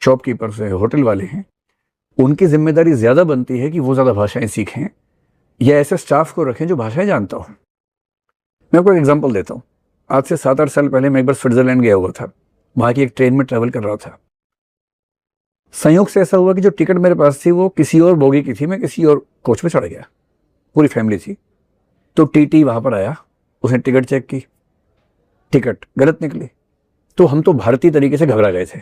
Shopkeepers है, hotel वाले हैं, उनकी जिम्मेदारी ज़्यादा बनती है कि वो ज़्यादा भाषाएं सीखें या ऐसे स्टाफ को रखें जो भाषाएं जानता हो। मैं आपको एक एग्जांपल देता हूँ। आज से 7-8 साल पहले मैं एक बार स्विट्जरलैंड गया हुआ था। वहाँ की एक ट्रेन में ट्रैवल कर रहा था। संयोग से ऐसा हुआ कि जो टिकट मेरे पास थी वो किसी और बोगी की थी, मैं किसी और कोच में चढ़ गया। पूरी फैमिली थी। तो टीटी वहाँ पर आया, उसने टिकट चेक की, टिकट गलत निकली। तो हम तो भारतीय तरीके से घबरा गए थे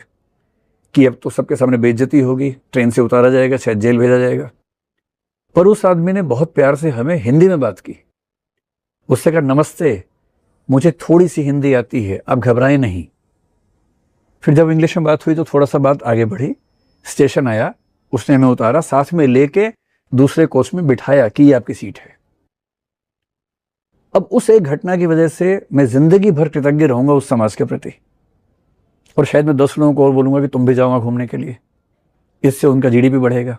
कि अब तो सबके सामने बेइज्जती होगी, ट्रेन से उतारा जाएगा, शायद जेल भेजा जाएगा। पर उस आदमी ने बहुत प्यार से हमें हिंदी में बात की। उससे कहा, नमस्ते, मुझे थोड़ी सी हिंदी आती है, आप घबराएं नहीं। फिर जब इंग्लिश में बात हुई तो थोड़ा सा बात आगे बढ़ी। स्टेशन आया, उसने हमें उतारा, साथ में लेके दूसरे कोच में बिठाया कि ये आपकी सीट है। अब उस एक घटना की वजह से मैं जिंदगी भर कृतज्ञ रहूंगा उस समाज के प्रति, और शायद मैं 10 लोगों को और बोलूंगा कि तुम भी जाओ घूमने के लिए, इससे उनका जीडीपी बढ़ेगा।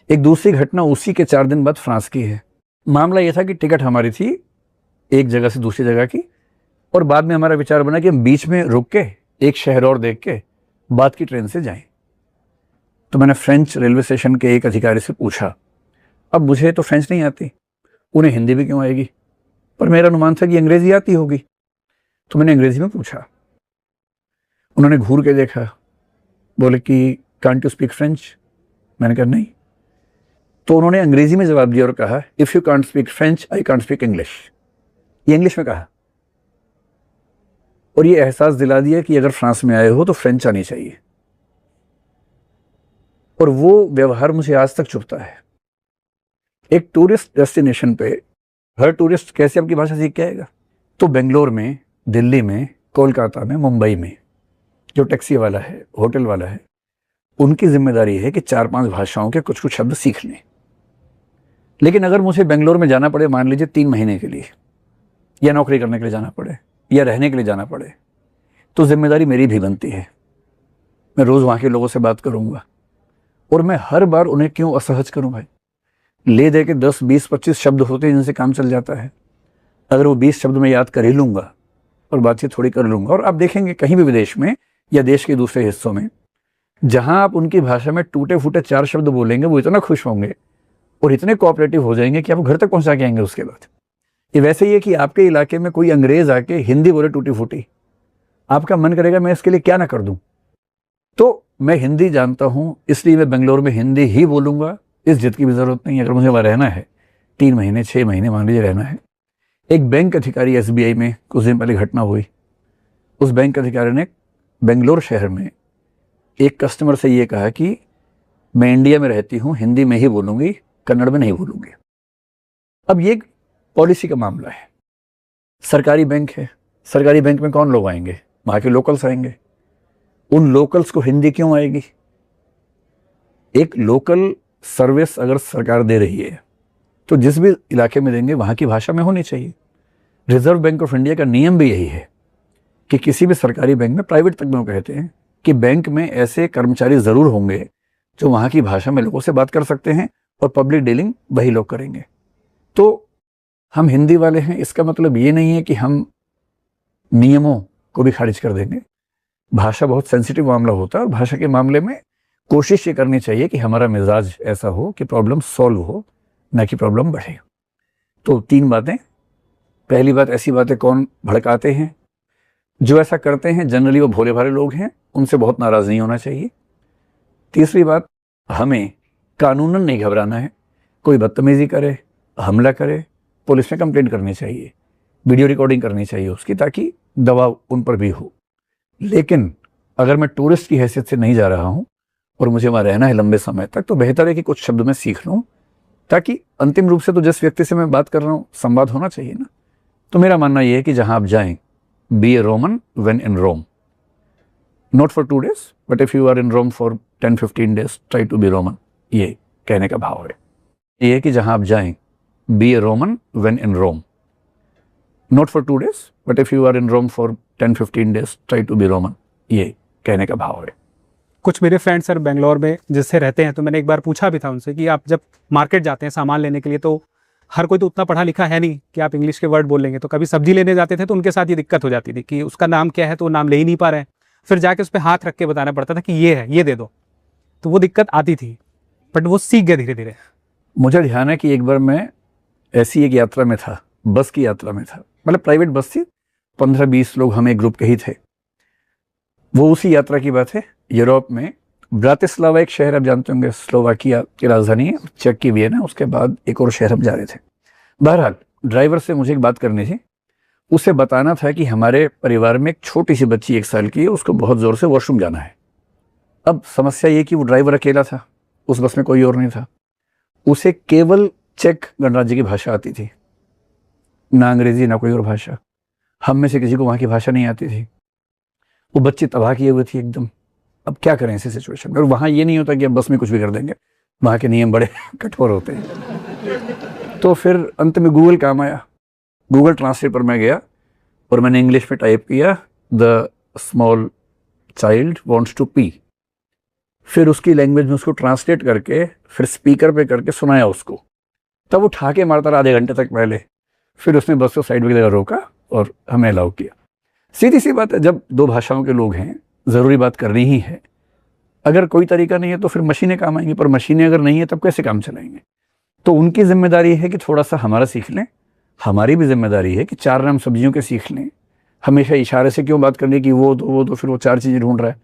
एक दूसरी घटना उसी के 4 दिन बाद फ्रांस की है। मामला यह था कि टिकट हमारी थी एक जगह से दूसरी जगह की, और बाद में हमारा विचार बना कि हम बीच में रुक के एक शहर और देख के बाद की ट्रेन से जाएं। तो मैंने फ्रेंच रेलवे स्टेशन के एक अधिकारी से पूछा। अब मुझे तो फ्रेंच नहीं आती, उन्हें हिंदी भी क्यों आएगी, पर मेरा अनुमान था कि अंग्रेजी आती होगी। तो मैंने अंग्रेजी में पूछा। उन्होंने घूर के देखा, बोले कि कांट यू स्पीक फ्रेंच? मैंने कहा नहीं। तो उन्होंने अंग्रेजी में जवाब दिया और कहा, if you can't speak French I can't speak English. ये इंग्लिश में कहा, और ये एहसास दिला दिया कि अगर फ्रांस में आए हो तो फ्रेंच आनी चाहिए। और वो व्यवहार मुझे आज तक चुभता है। एक टूरिस्ट डेस्टिनेशन पे हर टूरिस्ट कैसे आपकी भाषा सीख के आएगा? तो बेंगलोर में, दिल्ली में, कोलकाता में, मुंबई में जो टैक्सी वाला है, होटल वाला है, उनकी जिम्मेदारी है कि 4-5 भाषाओं के कुछ कुछ शब्द सीख लें। लेकिन अगर मुझे बेंगलोर में जाना पड़े, मान लीजिए 3 महीने के लिए, या नौकरी करने के लिए जाना पड़े, या रहने के लिए जाना पड़े, तो जिम्मेदारी मेरी भी बनती है। मैं रोज़ वहाँ के लोगों से बात करूँगा, और मैं हर बार उन्हें क्यों असहज करूँ भाई? ले दे के 10, 20, 25 शब्द होते हैं जिनसे काम चल जाता है। अगर वो 20 शब्द मैं याद कर ही लूँगा और बातचीत थोड़ी कर लूँगा, और आप देखेंगे कहीं भी विदेश में या देश के दूसरे हिस्सों में, जहाँ आप उनकी भाषा में टूटे फूटे 4 शब्द बोलेंगे, वो इतना खुश होंगे और इतने कोऑपरेटिव हो जाएंगे कि आपको घर तक पहुँचा के आएंगे उसके बाद। ये वैसे ही है कि आपके इलाके में कोई अंग्रेज आके हिंदी बोले टूटी फूटी, आपका मन करेगा मैं इसके लिए क्या ना कर दूं। तो मैं हिंदी जानता हूं, इसलिए मैं बेंगलोर में हिंदी ही बोलूंगा। इस जिद की भी जरूरत नहीं है। अगर मुझे वहां रहना है 3 महीने 6 महीने मान लीजिए रहना है। एक बैंक अधिकारी एसबीआई में कुछ दिन पहले घटना हुई। उस बैंक अधिकारी ने बेंगलोर शहर में एक कस्टमर से ये कहा कि मैं इंडिया में रहती हूं, हिंदी में ही बोलूंगी, कन्नड़ में नहीं बोलूंगी। अब ये पॉलिसी का मामला है। सरकारी बैंक है, सरकारी बैंक में कौन लोग आएंगे? वहां के लोकल्स आएंगे। उन लोकल्स को हिंदी क्यों आएगी? एक लोकल सर्विस अगर सरकार दे रही है तो जिस भी इलाके में देंगे वहां की भाषा में होनी चाहिए। रिजर्व बैंक ऑफ इंडिया का नियम भी यही है कि किसी भी सरकारी बैंक में, प्राइवेट तक में कहते हैं कि बैंक में ऐसे कर्मचारी जरूर होंगे जो वहां की भाषा में लोगों से बात कर सकते हैं, और पब्लिक डीलिंग वही लोग करेंगे। तो हम हिंदी वाले हैं, इसका मतलब ये नहीं है कि हम नियमों को भी खारिज कर देंगे। भाषा बहुत सेंसिटिव मामला होता है, और भाषा के मामले में कोशिश ये करनी चाहिए कि हमारा मिजाज ऐसा हो कि प्रॉब्लम सॉल्व हो, ना कि प्रॉब्लम बढ़े। तो 3 बातें। पहली बात, ऐसी बातें कौन भड़काते हैं? जो ऐसा करते हैं जनरली वो भोले भाले लोग हैं, उनसे बहुत नाराज नहीं होना चाहिए। तीसरी बात, हमें कानूनन नहीं घबराना है। कोई बदतमीजी करे, हमला करे, पुलिस में कंप्लेंट करनी चाहिए, वीडियो रिकॉर्डिंग करनी चाहिए उसकी, ताकि दबाव उन पर भी हो। लेकिन अगर मैं टूरिस्ट की हैसियत से नहीं जा रहा हूं और मुझे वहां रहना है लंबे समय तक, तो बेहतर है कि कुछ शब्द मैं सीख लूं, ताकि अंतिम रूप से तो जिस व्यक्ति से मैं बात कर रहा हूं संवाद होना चाहिए ना। तो मेरा मानना यह है कि जहां आप जाएं, be a Roman when in Rome, not for 2 days, but if you are in Rome for 10-15 days, try to be Roman. ये कहने का भाव है। ये है कि जहां आप जाएं, be a Roman when in Rome, not for 2 days, but if you are in Rome for 10-15 days, try to be Roman. ये कहने का भाव है। कुछ मेरे फ्रेंड्स सर बेंगलोर में जिससे रहते हैं, तो मैंने एक बार पूछा भी था उनसे कि आप जब मार्केट जाते हैं सामान लेने के लिए, तो हर कोई तो उतना पढ़ा लिखा है नहीं कि आप इंग्लिश के वर्ड बोल लेंगे। तो कभी सब्जी लेने जाते थे तो उनके साथ ये दिक्कत हो जाती थी कि उसका नाम क्या है, तो वो नाम ले ही नहीं पा रहे हैं। फिर जाके उस पर हाथ रख के बताना पड़ता था कि ये है, ये दे दो। तो वो दिक्कत आती थी, बट वो सीख गए धीरे धीरे। मुझे ध्यान है कि एक बार मैं ऐसी एक यात्रा में था, बस की यात्रा में था, मतलब प्राइवेट बस थी, 15-20 लोग हम एक ग्रुप के ही थे। वो उसी यात्रा की बात है, यूरोप में ब्रातिस्लावा एक शहर, आप जानते होंगे, स्लोवाकिया की राजधानी है, चेक की वियना, उसके बाद एक और शहर हम जा रहे थे। बहरहाल ड्राइवर से मुझे एक बात करनी थी, उसे बताना था कि हमारे परिवार में एक छोटी सी बच्ची 1 साल की है, उसको बहुत ज़ोर से वॉशरूम जाना है। अब समस्या ये कि वो ड्राइवर अकेला था, उस बस में कोई और नहीं था, उसे केवल चेक गणराज्य की भाषा आती थी, ना अंग्रेजी ना कोई और भाषा। हम में से किसी को वहाँ की भाषा नहीं आती थी। वो बच्ची तबाह किए हुए थी एकदम। अब क्या करें ऐसी सिचुएशन में? और वहाँ ये नहीं होता कि अब बस में कुछ भी कर देंगे, वहाँ के नियम बड़े कठोर होते हैं। तो फिर अंत में गूगल काम आया। गूगल ट्रांसलेट पर मैं गया और मैंने इंग्लिश में टाइप किया, the small child wants to pee. फिर उसकी लैंग्वेज में उसको ट्रांसलेट करके फिर स्पीकर पे करके सुनाया उसको। तब वो ठाके मारता रहा आधे घंटे तक पहले। फिर उसने बस को साइड में रोका और हमें अलाउ किया। सीधी सी बात है, जब 2 भाषाओं के लोग हैं, ज़रूरी बात करनी ही है। अगर कोई तरीका नहीं है तो फिर मशीनें काम आएंगी, पर मशीनें अगर नहीं है तब कैसे काम चलाएंगे? तो उनकी जिम्मेदारी है कि थोड़ा सा हमारा सीख लें, हमारी भी जिम्मेदारी है कि 4 नाम सब्जियों के सीख लें। हमेशा इशारे से क्यों बात करनी कि वो दो फिर वो 4 चीज़ें ढूंढ रहा है।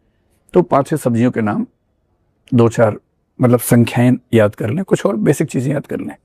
तो 5-6 सब्जियों के नाम, 2-4 मतलब संख्याएं याद कर लें, कुछ और बेसिक चीज़ें याद कर लें।